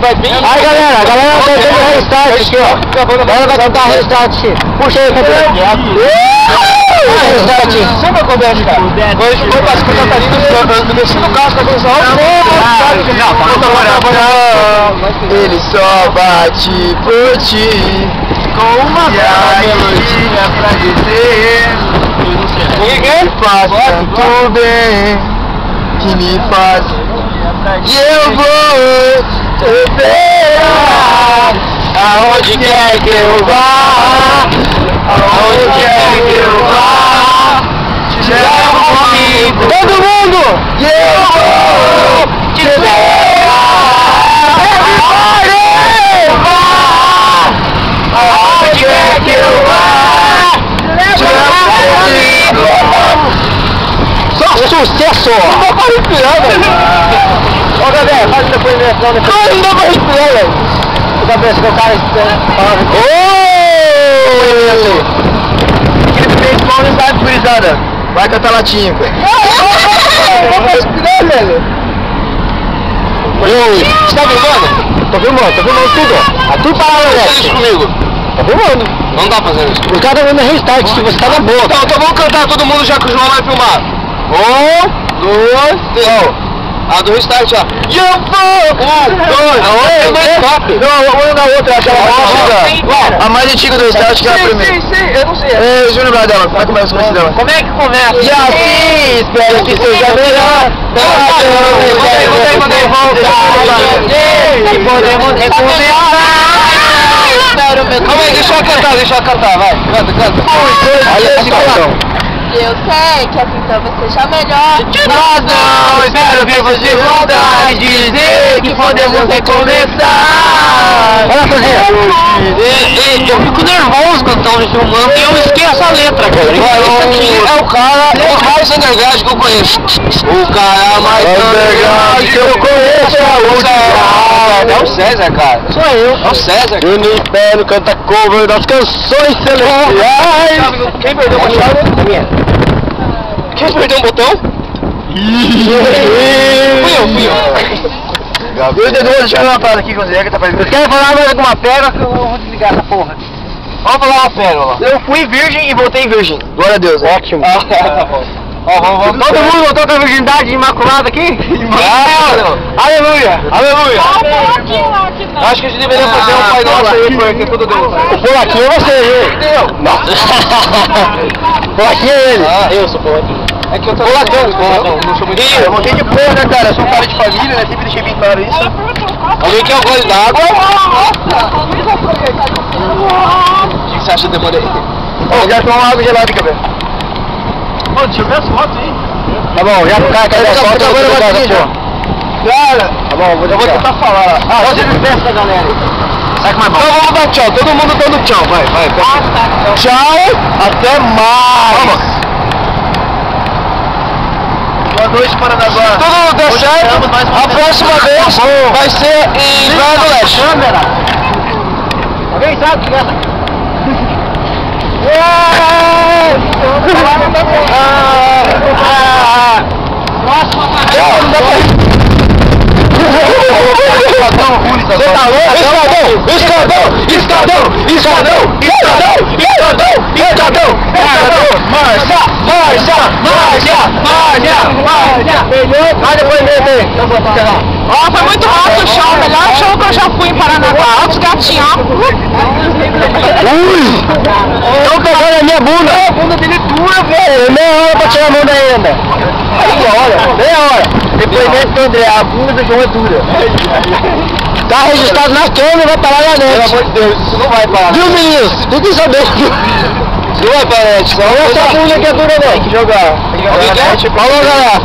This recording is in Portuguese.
vai vir. Aí galera, a galera vai ter um restart aqui, ó. A galera vai tentar restart. Puxa aí, campeão. Restart. Sempre acontece, cara. Hoje foi pra Santa Catarina, eu desci no carro, tá começando. Ele só bate por ti Com uma melodia pra dizer que passa tudo bem, que me faz. E eu vou te esperar aonde quer que eu vá, aonde quer que eu vá, te levo comigo. Todo mundo! E eu vou te esperar, aonde quer que eu vá, te levo comigo. Só sucesso! Não dá pra respirar, velho! Ô, Gabriel, faz o depoimento, não dá pra respirar, velho! O Gabriel, se o cara falando... Aquele peito mal não sai gurizada. Vai cantar latinha, velho! Não dá pra respirar, velho! Você tá filmando? Tô filmando tudo, ó! Tudo parado, velho! Faz isso comigo! Tá filmando! Não dá pra fazer isso! Os caras estão dando restart, se você tá na boa! Então vamos cantar todo mundo já que o João vai filmar! 1, 2, 3. A do restart, ó. E eu vou! 1, 2, 3. Não, vamos na outra, aquela a mais antiga do restart, que é a primeira. Sim, eu não sei. Deixa eu lembrar dela. Como é que começa o começo dela? Como é que começa? E assim, espero que seja melhor. Podemos recomeçar. Calma aí, deixa eu cantar, vai. Canta. Olha esse coração. Eu sei que assim talvez seja melhor. Nós não espero vivos de vontade de dizer que podemos recomeçar. Olha, Fazia. Eu fico nervoso quando estão me filmando e eu esqueço a letra, cara. Esse aqui é o cara mais underground que eu conheço. O cara mais underground que eu conheço é o César, cara. Sou eu. É o César. Eu no inferno canta cover das canções celestiais. Quem perdeu uma chave? Quem perdeu um botão? Fui eu. Eu dedo, deixa eu dar uma parada aqui com você, que tá fazendo. Vocês querem falar mais alguma pérola? Eu vou desligar essa porra. Vamos falar uma pérola. Eu fui virgem e voltei virgem. Glória a Deus. Ótimo. Tá bom. Ó, vamos. Todo mundo voltou com a virgindade imaculada aqui? Aleluia. Acho que a gente deveria fazer um Pai Nosso aí, porque tudo deu. O polaquinho é você, viu? Nossa. Polaquinho é ele. Eu sou polaquinho. É que eu tô polacão, não sou muito. Eu montei de porra, né, cara? Eu sou um cara de família, né? Sempre deixei bem claro isso. Alguém quer um gole d'água? O que você acha de demorei? Eu quero tomar uma água gelada, cabelo. Pô, deixa eu ver as fotos aí. Tá bom, já pro cara quer ver as fotos, agora eu vou aqui, cara. Tá bom, eu vou tentar falar. Você me peça da galera aí. Sai com mais bom. Então vamos dar tchau, todo mundo dando tchau, vai. Tchau, até mais. Vamos. Boa noite, Paranaguá. Tudo der certo, a próxima vez vai ser em Praia do Leste. Alguém sabe que essa... Você tá louco? Escadão! Vai depois dele. Ó, foi muito rápido o show, o melhor show que eu já fui em Paranaguá. Olha os gatinhos, ó. Ui! Estão pegando a minha bunda! A bunda dele é dura, velho! Meia hora pra tirar a mão da ainda! Meia hora! Depoimento do André, a bunda do João é dura! Tá registrado na câmera, vai parar na net! Pelo amor de Deus, isso não vai parar! Viu, meninos? Fiquem sabendo! Não vai parar na net! Só essa bunda que é dura, não! Tem que jogar! Falou, galera!